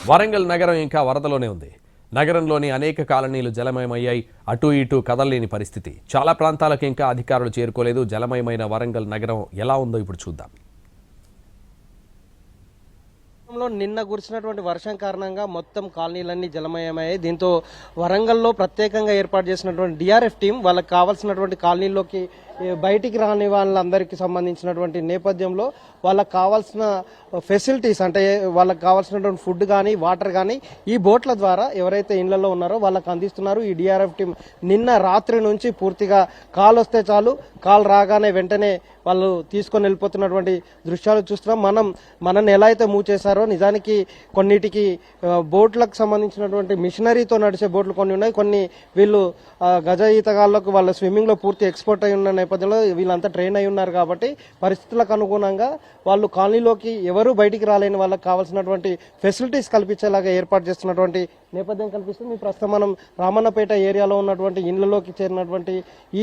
వరంగల్ నగరం ఇంకా వరదలోనే ఉంది. నగరంలోని అనేక కాలనీలు జలమయమయ్యాయి. అటు ఇటు కదలలేని పరిస్థితి. చాలా ప్రాంతాలకు ఇంకా అధికారులు చేరుకోలేదు. జలమయమైన వరంగల్ నగరం ఎలా ఉందో ఇప్పుడు చూద్దాం. నిన్న కురిసినటువంటి వర్షం కారణంగా మొత్తం కాలనీలన్నీ జలమయమయ్యాయి. దీంతో వరంగల్లో ప్రత్యేకంగా ఏర్పాటు చేసినటువంటి డిఆర్ఎఫ్ టీం వాళ్ళకి కావాల్సినటువంటి కాలనీలోకి బయటికి రాని వాళ్ళందరికీ సంబంధించినటువంటి నేపథ్యంలో వాళ్ళకి కావాల్సిన ఫెసిలిటీస్ అంటే వాళ్ళకి కావాల్సినటువంటి ఫుడ్ కానీ వాటర్ కానీ ఈ బోట్ల ద్వారా ఎవరైతే ఇళ్లలో ఉన్నారో వాళ్ళకి అందిస్తున్నారు. ఈ డిఆర్ఎఫ్ టీం నిన్న రాత్రి నుంచి పూర్తిగా కాల్ వస్తే చాలు, కాల్ రాగానే వెంటనే వాళ్ళు తీసుకొని వెళ్ళిపోతున్నటువంటి దృశ్యాలు చూస్తున్నాం. మనల్ని ఎలా అయితే మూవ్ చేశారో నిజానికి కొన్నిటికి బోట్లకు సంబంధించినటువంటి మిషనరీతో నడిచే బోట్లు కొన్ని ఉన్నాయి. కొన్ని వీళ్ళు గజ ఈతగాళ్ళకు వాళ్ళ స్విమ్మింగ్ లో పూర్తి ఎక్స్పర్ట్ అయి ఉన్న నేపథ్యంలో వీళ్ళంతా ట్రైన్ అయి ఉన్నారు కాబట్టి పరిస్థితులకు అనుగుణంగా వాళ్ళు కాలనీలోకి ఎవరు బయటికి రాలేని వాళ్ళకి కావాల్సినటువంటి ఫెసిలిటీస్ కల్పించేలాగా ఏర్పాటు చేస్తున్నటువంటి నేపథ్యం కనిపిస్తుంది. ప్రస్తుతం మనం రామన్నపేట ఏరియాలో ఉన్నటువంటి ఇళ్లలోకి చేరినటువంటి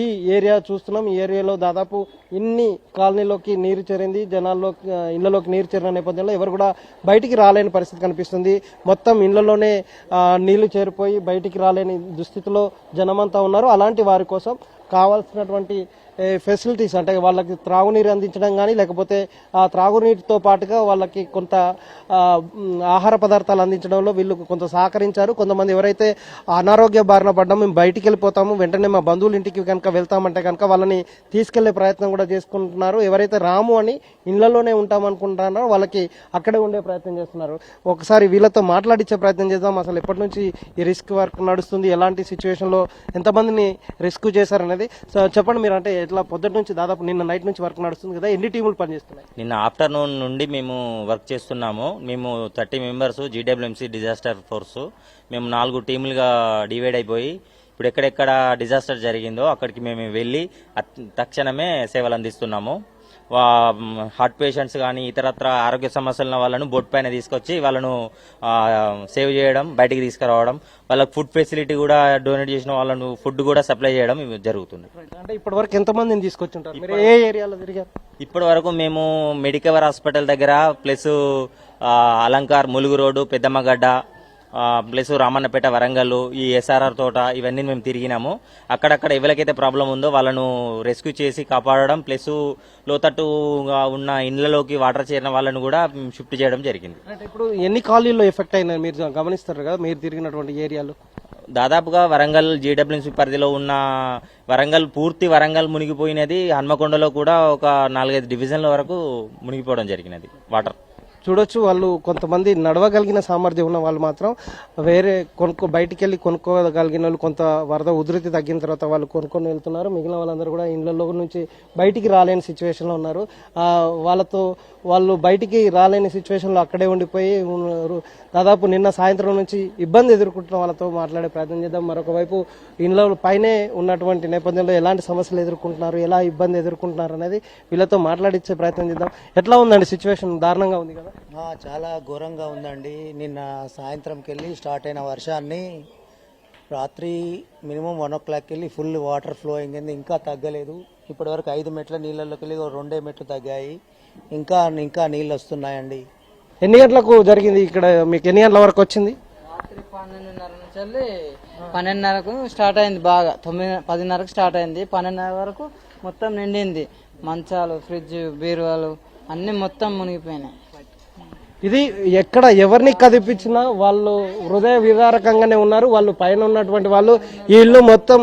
ఈ ఏరియా చూస్తున్నాం. ఈ ఏరియాలో దాదాపు ఇన్ని కాలనీలోకి నీరు చేరింది. జనాల్లోకి ఇళ్లలోకి నీరు చేరిన నేపథ్యంలో ఎవరు కూడా బయటికి రాలేని పరిస్థితి కనిపిస్తుంది. మొత్తం ఇళ్లలోనే నీళ్లు చేరిపోయి బయటికి రాలేని దుస్థితిలో జనమంతా ఉన్నారు. అలాంటి వారి కోసం కావాల్సినటువంటి ఫెసిలిటీస్ అంటే వాళ్ళకి త్రాగునీరు అందించడం కానీ లేకపోతే ఆ త్రాగునీటితో పాటుగా వాళ్ళకి కొంత ఆహార పదార్థాలు అందించడంలో వీళ్ళు కొంత సహకరించారు. కొంతమంది ఎవరైతే అనారోగ్య బారిన పడ్డాము, మేము బయటికి వెళ్ళిపోతాము, వెంటనే మా బంధువుల ఇంటికి కనుక వెళ్తామంటే కనుక వాళ్ళని తీసుకెళ్లే ప్రయత్నం కూడా చేసుకుంటున్నారు. ఎవరైతే రాము అని ఇళ్లలోనే ఉంటామనుకుంటున్నారో వాళ్ళకి అక్కడే ఉండే ప్రయత్నం చేస్తున్నారు. ఒకసారి వీళ్ళతో మాట్లాడించే ప్రయత్నం చేద్దాం. అసలు ఎప్పటి నుంచి ఈ రిస్క్ వర్క్ నడుస్తుంది, ఎలాంటి సిచ్యువేషన్ లో ఎంతమందిని రెస్క్యూ చేశారనేది. సో చెప్పండి, మీరు అంటే ఇట్లా పొద్దుట నుంచి దాదాపు నిన్న నైట్ నుంచి వర్క్ నడుస్తుంది కదా, ఎన్ని టీములు పనిచేస్తున్నాయి? నిన్న ఆఫ్టర్నూన్ నుండి మేము వర్క్ చేస్తున్నాము. మేము 30 మెంబర్స్ జీడబ్ల్యూఎంసీ డిజాస్టర్ ఫోర్స్. మేము 4 టీములుగా డివైడ్ అయిపోయి ఇప్పుడు ఎక్కడెక్కడ డిజాస్టర్ జరిగిందో అక్కడికి మేము వెళ్ళి తక్షణమే సేవలు అందిస్తున్నాము. హార్ట్ పేషెంట్స్ కానీ ఇతరత్ర ఆరోగ్య సమస్యలు ఉన్న వాళ్ళను బోట్ పైన తీసుకొచ్చి వాళ్ళను సేవ్ చేయడం, బయటికి తీసుకురావడం, వాళ్ళకి ఫుడ్ ఫెసిలిటీ కూడా డొనేట్ చేసిన వాళ్ళను ఫుడ్ కూడా సప్లై చేయడం జరుగుతుంది. అంటే ఇప్పటి వరకు ఎంత మందిని తీసుకొచ్చుంటారు? మీరు ఏ ఏరియాలో తిరిగారు? ఇప్పటి వరకు మేము మెడికవర్ హాస్పిటల్ దగ్గర plus Alankar Mulugu road Peddammagadda plus Ramannapeta Warangal ఈ ఎస్ఆర్ఆర్ తోట ఇవన్నీ మేము తిరిగినాము. అక్కడక్కడ ఎవరికైతే ప్రాబ్లం ఉందో వాళ్ళను రెస్క్యూ చేసి కాపాడడం ప్లస్ లోతట్టుగా ఉన్న ఇండ్లలోకి వాటర్ చేరిన వాళ్ళను కూడా షిఫ్ట్ చేయడం జరిగింది. ఇప్పుడు ఎన్ని కాలనీల్లో ఎఫెక్ట్ అయినాయి మీరు గమనిస్తారు కదా మీరు తిరిగినటువంటి ఏరియాలో? దాదాపుగా వరంగల్ జీడబ్ల్యూఎంసీ పరిధిలో ఉన్న పూర్తి వరంగల్ మునిగిపోయినది. హన్మకొండలో కూడా ఒక 4-5 డివిజన్ల వరకు మునిగిపోవడం జరిగినది వాటర్. చూడొచ్చు, వాళ్ళు కొంతమంది నడవగలిగిన సామర్థ్యం ఉన్న వాళ్ళు మాత్రం వేరే బయటికి వెళ్ళి కొనుక్కోగలిగిన వాళ్ళు కొంత వరద ఉధృతి తగ్గిన తర్వాత వాళ్ళు కొనుక్కొని వెళ్తున్నారు. మిగిలిన వాళ్ళందరూ కూడా ఇళ్లలో నుంచి బయటికి రాలేని సిచ్యువేషన్ లో ఉన్నారు. వాళ్ళు బయటికి రాలేని సిచ్యువేషన్ లో అక్కడే ఉండిపోయి దాదాపు నిన్న సాయంత్రం నుంచి ఇబ్బంది ఎదుర్కొంటున్న వాళ్ళతో మాట్లాడే ప్రయత్నం చేద్దాం. మరొక వైపు ఇళ్ల పైనే ఉన్నటువంటి నేపథ్యంలో ఎలాంటి సమస్యలు ఎదుర్కొంటున్నారు, ఎలా ఇబ్బంది ఎదుర్కొంటున్నారు అనేది వీళ్ళతో మాట్లాడించే ప్రయత్నం చేద్దాం. ఎట్లా ఉందండి సిచ్యువేషన్? దారుణంగా ఉంది కదా? చాలా ఘోరంగా ఉందండి. నిన్న సాయంత్రంకి వెళ్ళి స్టార్ట్ అయిన వర్షాన్ని రాత్రి మినిమం 1 o'clock వెళ్ళి ఫుల్ వాటర్ ఫ్లో అయింది. ఇంకా తగ్గలేదు. ఇప్పటి వరకు 5 మెట్ల నీళ్ళలోకి వెళ్ళి 2 మెట్లు తగ్గాయి. ఇంకా నీళ్ళు వస్తున్నాయండి. ఎన్ని గంటలకు జరిగింది ఇక్కడ? మీకు ఎన్ని గంటల వరకు వచ్చింది? రాత్రి 12:30 నుంచి వెళ్ళి 12:30కు స్టార్ట్ అయింది. బాగా 9-10:30కు స్టార్ట్ అయింది. 12:30 వరకు మొత్తం నిండింది. మంచాలు, ఫ్రిడ్జ్, బీరువాలు అన్ని మొత్తం మునిగిపోయినాయి. ఇది ఎక్కడ ఎవరిని కదిపించినా వాళ్ళు హృదయ విదారకంగానే ఉన్నారు. వాళ్ళు పైన ఉన్నటువంటి వాళ్ళు ఈ ఇల్లు మొత్తం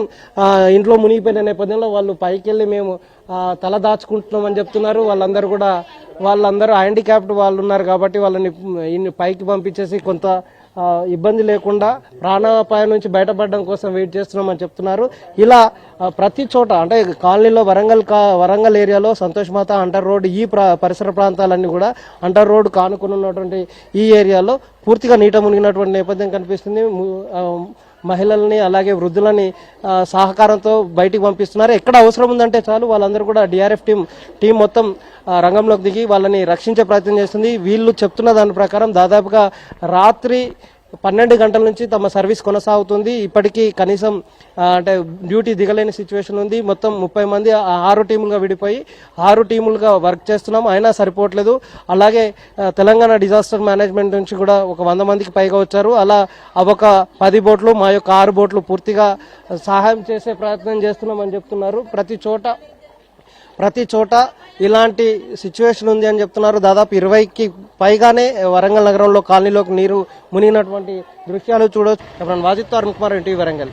ఇంట్లో మునిగిపోయిన నేపథ్యంలో వాళ్ళు పైకి వెళ్ళి మేము తల దాచుకుంటున్నామని చెప్తున్నారు. వాళ్ళందరూ హ్యాండిక్యాప్డ్ వాళ్ళు ఉన్నారు కాబట్టి వాళ్ళని పైకి పంపించేసి కొంత ఇబ్బంది లేకుండా ప్రాణాపాయం నుంచి బయటపడడం కోసం వెయిట్ చేస్తున్నామని చెప్తున్నారు. ఇలా ప్రతి చోట అంటే కాలనీలో వరంగల్ ఏరియాలో సంతోష్ మాత అంటర్ రోడ్ ఈ పరిసర ప్రాంతాలన్నీ కూడా అంటర్ రోడ్ కానుకొని ఉన్నటువంటి ఈ ఏరియాలో పూర్తిగా నీట మునిగినటువంటి నేపథ్యం కనిపిస్తుంది. మహిళల్ని అలాగే వృద్ధులని సహకారంతో బయటికి పంపిస్తున్నారు. ఎక్కడ అవసరం ఉందంటే చాలు వాళ్ళందరూ కూడా డిఆర్ఎఫ్ టీం మొత్తం రంగంలోకి దిగి వాళ్ళని రక్షించే ప్రయత్నం చేస్తుంది. వీళ్ళు చెప్తున్న దాని ప్రకారం దాదాపుగా రాత్రి 12 గంటల నుంచి తమ సర్వీస్ కొనసాగుతుంది. ఇప్పటికీ కనీసం అంటే డ్యూటీ దిగలేని సిచ్యువేషన్ ఉంది. మొత్తం 30 మంది 6 టీములుగా విడిపోయి 6 టీములుగా వర్క్ చేస్తున్నాం, అయినా సరిపోవట్లేదు. అలాగే తెలంగాణ డిజాస్టర్ మేనేజ్మెంట్ నుంచి కూడా ఒక 100 మందికి పైగా వచ్చారు. అలా ఒక 10 బోట్లు, మా యొక్క 6 బోట్లు పూర్తిగా సహాయం చేసే ప్రయత్నం చేస్తున్నామని చెప్తున్నారు. ప్రతి చోట ఇలాంటి సిచ్యువేషన్ ఉంది అని చెప్తున్నారు. దాదాపు 20కి పైగానే వరంగల్ నగరంలో కాలనీలోకి నీరు మునిగినటువంటి దృశ్యాలు చూడవచ్చు. వాజిత్ అరుణ్ కుమార్, ఎన్టీవీ వరంగల్.